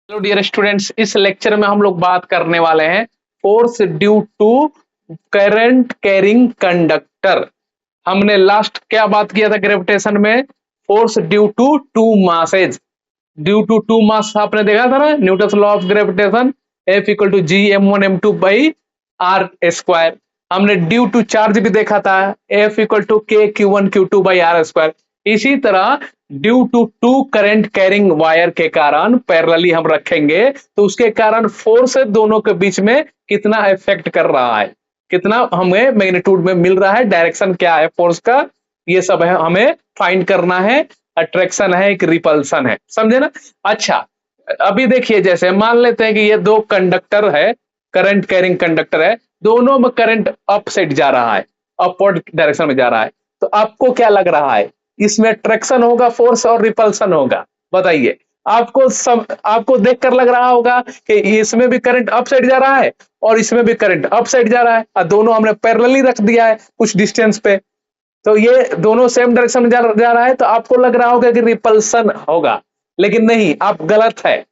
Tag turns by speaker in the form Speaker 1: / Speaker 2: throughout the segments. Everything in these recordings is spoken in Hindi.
Speaker 1: हेलो डियर स्टूडेंट्स, इस लेक्चर में हम लोग बात करने वाले हैं force due to current carrying conductor. हमने लास्ट क्या बात किया था ग्रेविटेशन में? Force due to two masses. Due to two mass आपने देखा था ना, Newton law of gravitation, F equal to G m1 m2 by R square. हमने ड्यू टू चार्ज भी देखा था, एफ इक्वल टू के Q1 Q2 by R square. इसी तरह due to two current carrying wire के कारण पैरेलली हम रखेंगे तो उसके कारण फोर्स दोनों के बीच में कितना इफेक्ट कर रहा है, कितना हमें मैग्नीट्यूड में मिल रहा है, डायरेक्शन क्या है फोर्स का, ये सब है हमें फाइंड करना है। अट्रैक्शन है, एक रिपल्सन है, समझे ना? अच्छा, अभी देखिए, जैसे मान लेते हैं कि ये दो कंडक्टर है, करंट कैरिंग कंडक्टर है, दोनों में करंट अप साइड जा रहा है, अपवर्ड डायरेक्शन में जा रहा है। तो आपको क्या लग रहा है, इसमें अट्रैक्शन होगा फोर्स और रिपल्सन होगा? बताइए। आपको देखकर लग रहा होगा कि इसमें भी करंट अप साइड जा रहा है और इसमें भी करंट अप साइड जा रहा है, और दोनों हमने पैरेलली रख दिया है कुछ डिस्टेंस पे, तो ये दोनों सेम डायरेक्शन में जा रहा है, तो आपको लग रहा होगा कि रिपल्सन होगा, लेकिन नहीं, आप गलत है।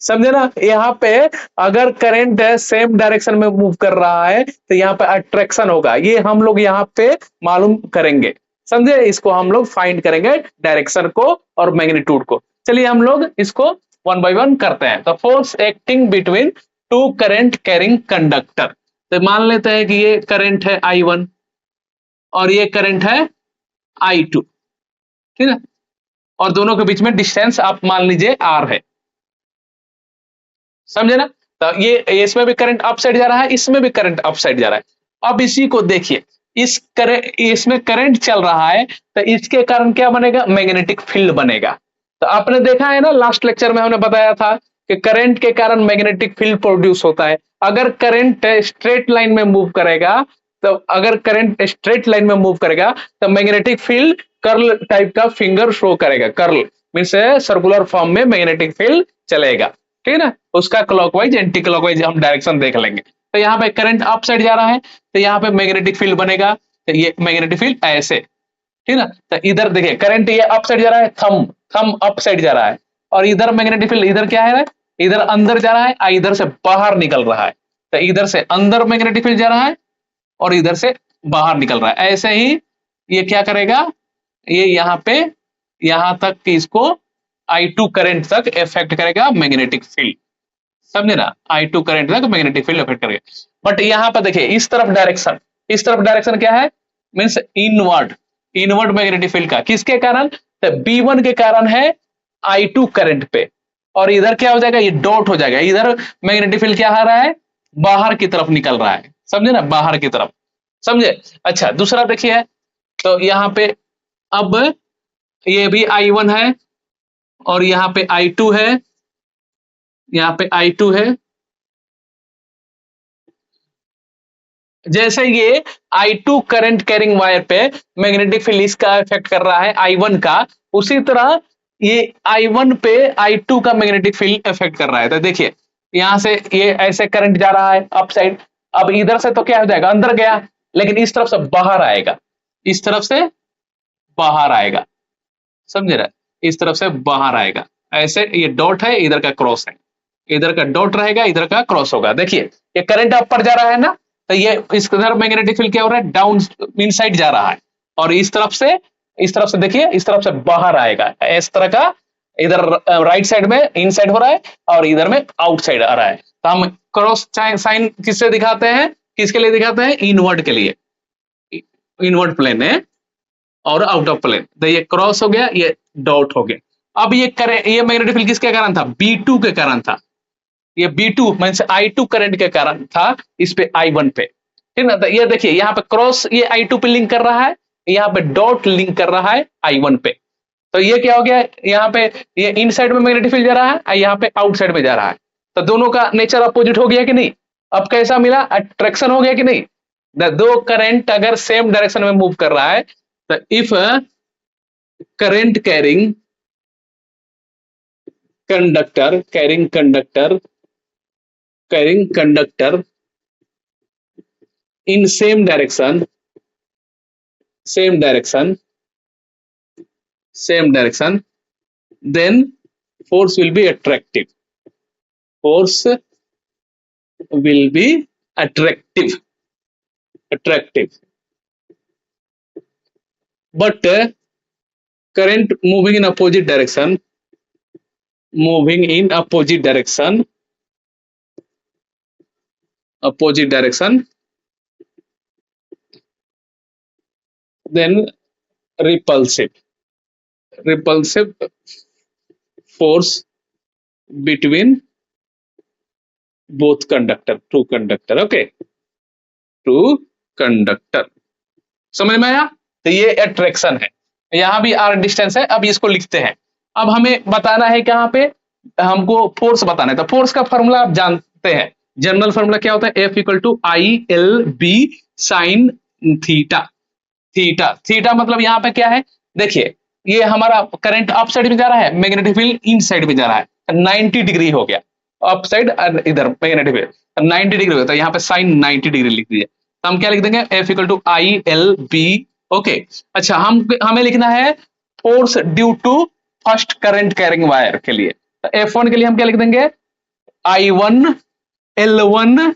Speaker 1: समझे ना? यहाँ पे अगर करंट सेम डायरेक्शन में मूव कर रहा है तो यहाँ पे अट्रैक्शन होगा, ये हम लोग यहाँ पे मालूम करेंगे। समझे? इसको हम लोग फाइंड करेंगे, डायरेक्शन को और मैग्नीट्यूड को। चलिए हम लोग इसको वन बाय वन करते हैं। तो force acting between two current carrying conductor, तो मान लेते हैं कि ये करंट है I1 और ये करंट है I2, ठीक है? और दोनों के बीच में डिस्टेंस आप मान लीजिए R है, समझे ना? तो ये इसमें भी करंट अप साइड जा रहा है, इसमें भी करंट अप साइड जा रहा है। अब इसी को देखिए, इसमें करंट चल रहा है, तो इसके कारण क्या बनेगा? मैग्नेटिक फील्ड बनेगा। तो आपने देखा है ना, लास्ट लेक्चर में हमने बताया था कि करंट के कारण मैग्नेटिक फील्ड प्रोड्यूस होता है। अगर करंट स्ट्रेट लाइन में मूव करेगा, तो अगर करंट स्ट्रेट लाइन में मूव करेगा तो मैग्नेटिक फील्ड कर्ल टाइप का फिंगर शो करेगा। कर्ल मीन्स सर्कुलर फॉर्म में मैग्नेटिक फील्ड चलेगा, ठीक है ना? उसका क्लॉकवाइज एंटी क्लॉकवाइज हम डायरेक्शन देख लेंगे। तो यहाँ पे करंट अप साइड जा रहा है, तो यहाँ पे मैग्नेटिक फील्ड बनेगा, तो ये मैग्नेटिक फील्ड ऐसे, ठीक है ना? तो इधर देखिए, करंट ये अप साइड जा रहा है, थम थम अप साइड जा रहा है, और इधर मैग्नेटिक फील्ड इधर क्या है, इधर अंदर जा रहा है और इधर से बाहर निकल रहा है। तो इधर से अंदर मैग्नेटिक फील्ड जा रहा है और इधर से बाहर निकल रहा है। ऐसे ही ये क्या करेगा, ये यहाँ पे यहाँ तक कि इसको I2 करंट तक इफेक्ट करेगा मैग्नेटिक फील्ड, समझे ना? I2 करंट तक मैग्नेटिक फील्ड इफेक्ट करेगा। बट यहाँ पर देखिए, इस तरफ डायरेक्शन क्या है? Means inward, inward magnetic field का, किसके कारण? तो B1 के कारण है I2 करंट पे, और इधर क्या हो जाएगा, ये डॉट हो जाएगा, इधर मैग्नेटिक फील्ड क्या आ रहा है, बाहर की तरफ निकल रहा है, समझे ना? बाहर की तरफ, समझे? अच्छा, दूसरा देखिए, तो यहाँ पे अब ये भी I1 है और यहाँ पे I2 है, यहाँ पे I2 है। जैसे ये I2 करंट कैरिंग वायर पे मैग्नेटिक फील्ड इसका इफेक्ट कर रहा है I1 का, उसी तरह ये I1 पे I2 का मैग्नेटिक फील्ड इफेक्ट कर रहा है। तो देखिए, यहां से ये ऐसे करंट जा रहा है अप साइड, अब इधर से तो क्या हो जाएगा, अंदर गया, लेकिन इस तरफ से बाहर आएगा, इस तरफ से बाहर आएगा, समझे ना? इस तरफ से बाहर आएगा, ऐसे ये डॉट है, इधर का क्रॉस है, इधर का डॉट रहेगा, इधर का क्रॉस होगा। देखिए, ये करंट अप पर जा रहा है ना, तो ये इस तरफ मैग्नेटिक फील्ड क्या हो रहा है, डाउन इनसाइड जा रहा है, और इस तरफ से देखिए, इस तरफ से बाहर आएगा, इस तरह का। इधर राइट साइड में इनसाइड हो रहा है और इधर में आउटसाइड आ रहा है। तो हम क्रॉस साइन किससे दिखाते हैं, किसके लिए दिखाते हैं? इनवर्ड के लिए, इनवर्ड प्लेन है और आउट ऑफ प्लेन। तो ये क्रॉस हो गया, ये डॉट हो गया। अब ये मैग्नेटिक फील्ड किसके कारण था? B2 के कारण था। ये B2 मींस I2 करंट के कारण था इस पे I1 पे, ठीक ना? तो ये देखिए, यहाँ पे क्रॉस ये I2 पे लिंक कर रहा है, यहाँ पे डॉट लिंक कर रहा है I1 पे। तो ये क्या हो गया, यहाँ पे ये इन साइड में मैग्नेटिक फील्ड जा रहा है और यहाँ पे आउट साइड में जा रहा है, तो दोनों का नेचर अपोजिट हो गया कि नहीं? अब कैसा मिला, अट्रैक्शन हो गया कि नहीं? दो करंट अगर सेम डायरेक्शन में मूव कर रहा है, तो if current carrying conductor in same direction, then force will be attractive. Force will be attractive. But current moving in opposite direction, then repulsive force between both two conductor. Okay, two conductor. समझ में आया? तो ये अट्रैक्शन है, यहां भी r डिस्टेंस है। अब इसको लिखते हैं। अब हमें बताना है कि यहाँ पे हमको फोर्स बताना है। तो फोर्स का फॉर्मूला आप जानते हैं, जनरल फॉर्मूला क्या होता है? F equal to I L B sine theta. Theta मतलब यहाँ पे क्या है? देखिए, ये हमारा करंट अप साइड में जा रहा है, मैग्नेटिक फील्ड इन साइड में जा रहा है, 90 डिग्री हो गया। अप साइड और इधर मैग्नेटिक फील्ड 90 डिग्री होता है, यहाँ पे साइन 90 डिग्री लिख दीजिए। तो हम क्या लिख देंगे? F equal to I L B. Okay, अच्छा, हमें लिखना है force due to first current carrying wire के लिए। तो F1 के लिए हम क्या लिख देंगे? I1 L1,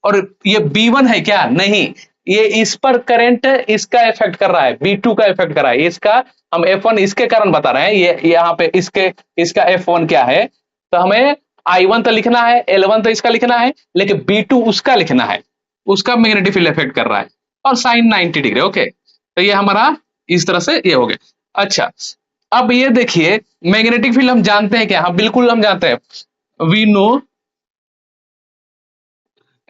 Speaker 1: और ये B1 है क्या? नहीं, ये इस पर करंट इसका इफेक्ट कर रहा है, B2 का इफेक्ट कर रहा है। इसका हम F1 इसके कारण बता रहे हैं। ये यहाँ पे इसका F1 क्या है? तो हमें I1 तो लिखना है, L1 तो इसका लिखना है, लेकिन B2 उसका लिखना है, उसका मैग्नेटिक फील्ड इफेक्ट कर रहा है, और साइन 90 डिग्री। ओके, तो ये हमारा इस तरह से ये हो गया। अच्छा, अब ये देखिए, मैग्नेटिक फील्ड हम जानते हैं क्या? हाँ, बिल्कुल हम जानते हैं। We know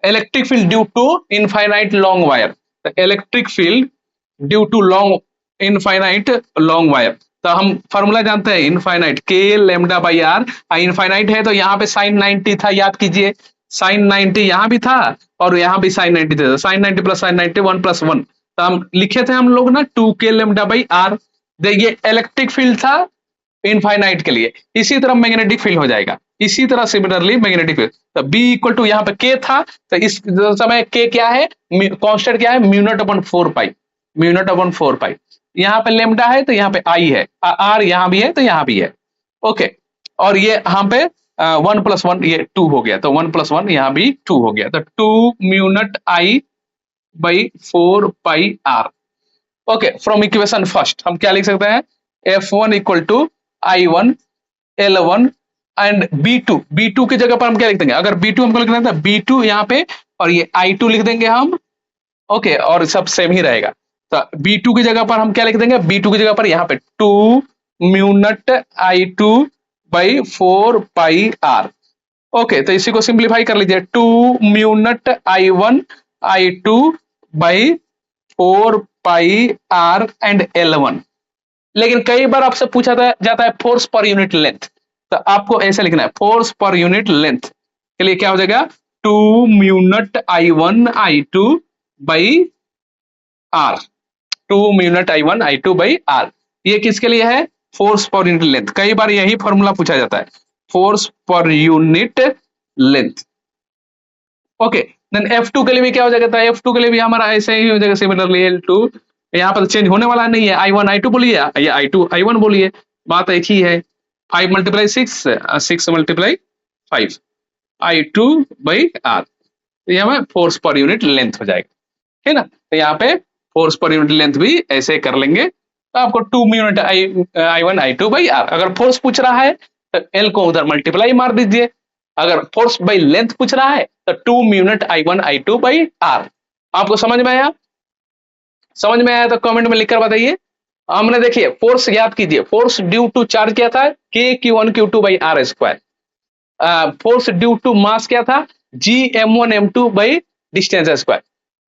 Speaker 1: electric field due to infinite long wire. Electric field due to infinite long wire. तो हम फॉर्मूला जानते हैं, इनफाइनाइट के लेमडा बाई आर। इनफाइनाइट है तो यहाँ पे साइन 90 था, याद कीजिए, साइन 90 यहाँ भी था और यहाँ भी साइन 90 था। साइन 90 प्लस साइन 90 1 प्लस 1, तो हम लिखे थे हम लोग ना 2k लेमडा बाई आर। देखिए, इलेक्ट्रिक फील्ड था इनफाइनाइट के लिए, इसी तरह मैग्नेटिक फील्ड हो जाएगा, इसी तरह सिमिलरली मैग्नेटिक फील्ड। तो B इक्वल टू यहाँ पे K था, तो इस समय K क्या है? कांस्टेंट क्या है? म्यू नॉट अपॉन 4 पाई। यहाँ पे लेमडा है तो यहाँ पे I है, R यहाँ भी है तो यहाँ भी है। ओके, और ये यहाँ पे 1 प्लस 1 ये 2 हो गया, तो 1 प्लस 1 यहाँ भी 2 हो गया, तो 2 mu naught I by 4 pi R। Okay, from equation first हम क्या लिख सकते हैं? F1 equal to I1 L1 and B2 की जगह पर हम क्या लिख देंगे? अगर B2 हमको लिखना था, B2 यहाँ पे, और ये I2 लिख देंगे हम। ओके, और सब सेम ही रहेगा। तो B2 की जगह पर हम क्या लिख देंगे? B2 की जगह पर यहाँ पे 2 mu naught I2 by 4 pi R। Okay, तो इसी को सिंप्लीफाई कर लीजिए, 2 mu naught I1 I2 by 4 pi R and L1। लेकिन कई बार आपसे पूछा जाता है फोर्स पर यूनिट लेंथ, तो आपको ऐसे लिखना है, फोर्स पर यूनिट लेंथ के लिए क्या हो जाएगा? 2 mu naught I1 I2 by R, 2 mu naught I1 I2 by R। ये किसके लिए है? Force per unit length. कई बार यही फॉर्मूला पूछा जाता है, force per unit length. Okay, then F2 के लिए भी क्या हो जाएगा? तो F2 के लिए भी हमारा ऐसे ही हो जाएगा, सिमिलरली L2। यहाँ पर चेंज होने वाला नहीं है, I1 I2 बोलिए या I2 I1 बोलिए, बात एक ही है। 5 multiply 6 multiply 5 I2 by R, तो यहाँ पे फोर्स पर यूनिट लेंथ हो जाएगा, है ना? तो यहाँ पे फोर्स पर यूनिट लेंथ भी ऐसे कर लेंगे, तो आपको 2 unit I1 I2 by R। अगर फोर्स पूछ रहा है तो L को उधर मल्टीप्लाई मार दीजिए, अगर फोर्स बाई लेंथ पूछ रहा है तो 2 unit I1 I2 by R। आपको समझ में आया? समझ में आया तो कमेंट में लिखकर बताइए। हमने देखिए फोर्स याद कीजिए, फोर्स ड्यू टू चार्ज क्या था? K Q1 Q2 by R square. Force due to mass क्या था? G M1 M2 by distance square.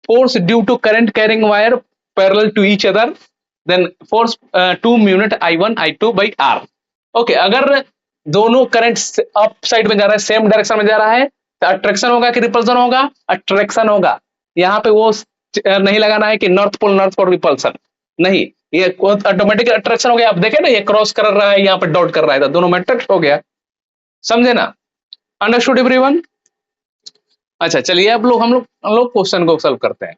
Speaker 1: Force due to current carrying wire parallel to each other, then force 2 unit I1 I2 by R। Okay, अगर दोनों करंट अप साइड में जा रहा है, सेम डायरेक्शन में जा रहा है, तो अट्रैक्शन होगा कि रिपल्सन होगा? अट्रैक्शन होगा। यहाँ पे वो नहीं लगाना है कि नॉर्थ पोल रिपल्सन, नहीं, ये ऑटोमेटिक अट्रैक्शन हो गया। आप देखे ना, ये क्रॉस कर रहा है, यहाँ पे डॉट कर रहा है, तो दोनों में अट्रैक्ट हो गया। समझे ना? Understood everyone? अच्छा, चलिए अब हम लोग क्वेश्चन को सॉल्व करते हैं।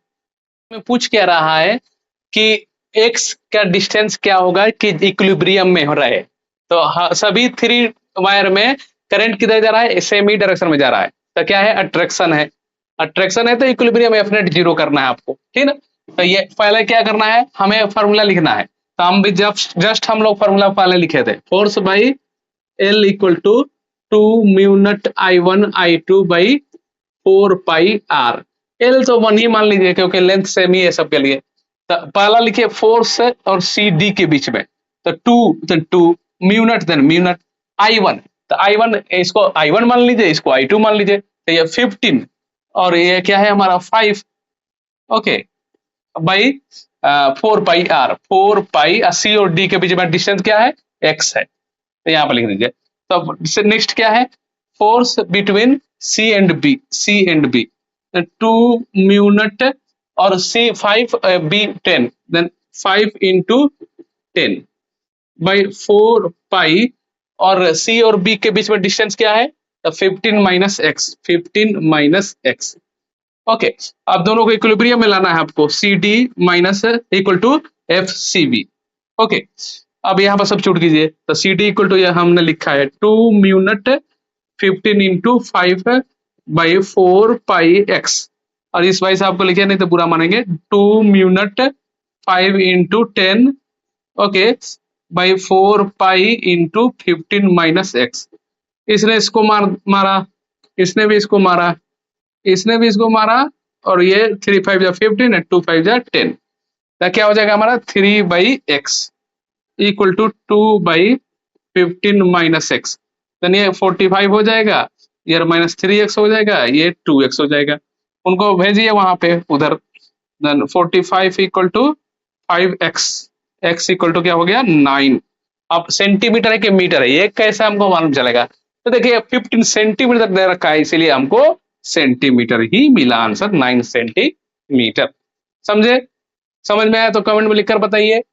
Speaker 1: मैं पूछ क्या रहा है कि x का डिस्टेंस क्या होगा कि इक्विलिब्रियम में हो रहे। तो सभी 3 वायर में करंट किधर जा रहा है, सेम ही डायरेक्शन में जा रहा है, तो क्या है, अट्रैक्शन है। अट्रैक्शन है तो इक्विलिब्रियम एफ नेट जीरो करना है आपको, ठीक ना। तो ये पहले क्या करना है, हमें फॉर्मूला लिखना है। तो हम भी जस्ट हम लोग फॉर्मूला पहले लिखे थे, force by L equal to 2 mu naught I1 I2 by 4 pi R. L तो 1 ही मान लीजिए क्योंकि लेंथ सेम ही है सबके लिए। तो पहला लिखिए फोर्स और सी डी के बीच में, तो 2 म्यू नट देन म्यू नट I1, तो I1 इसको I1 मान लीजिए, इसको I2 मान लीजिए, तो ये 15 और ये क्या है हमारा 5, ओके, बाई 4 पाई आर। 4 पाई सी और डी के बीच में डिस्टेंस क्या है, x है, तो यहाँ पर लिख दीजिए। तो नेक्स्ट क्या है, force between C and B, C and B 2 mu naught और C 5 B 10, then 5 into 10 by 4 pi, और सी और बी के बीच में डिस्टेंस क्या है, तो 15 minus X, 15 minus X, okay. अब दोनों को इक्विलिब्रियम में लाना है आपको, C D minus equal to F C B, okay. अब यहाँ पर सब छूट कीजिए, तो सी डी इक्वल टू हमने लिखा है 2 mu nut 15 into 5 by 4 pi x, और इस वाई से आपको लिखे नहीं तो बुरा मानेंगे, 2 mu nut 5 into 10, okay, by 4 pi into 15 minus x. इसने इसको मारा, इसने भी इसको मारा, इसने भी इसको मारा, और ये 3 5 जा 15 है, 2 5 जा 10, तो क्या हो जाएगा हमारा 3 by X equal to 2 by 15 minus X, then ये 45 हो जाएगा, ये माइनस 3x हो जाएगा, ये 2x हो जाएगा। उनको भेजिए वहां पे उधर, then 45 equal to 5x, x equal to क्या हो गया 9। अब सेंटीमीटर है कि मीटर है ये कैसे हमको मालूम चलेगा, तो देखिए 15 सेंटीमीटर दे रखा है, इसीलिए हमको सेंटीमीटर ही मिला आंसर, 9 सेंटीमीटर। समझे, समझ में आया तो कमेंट में लिखकर बताइए।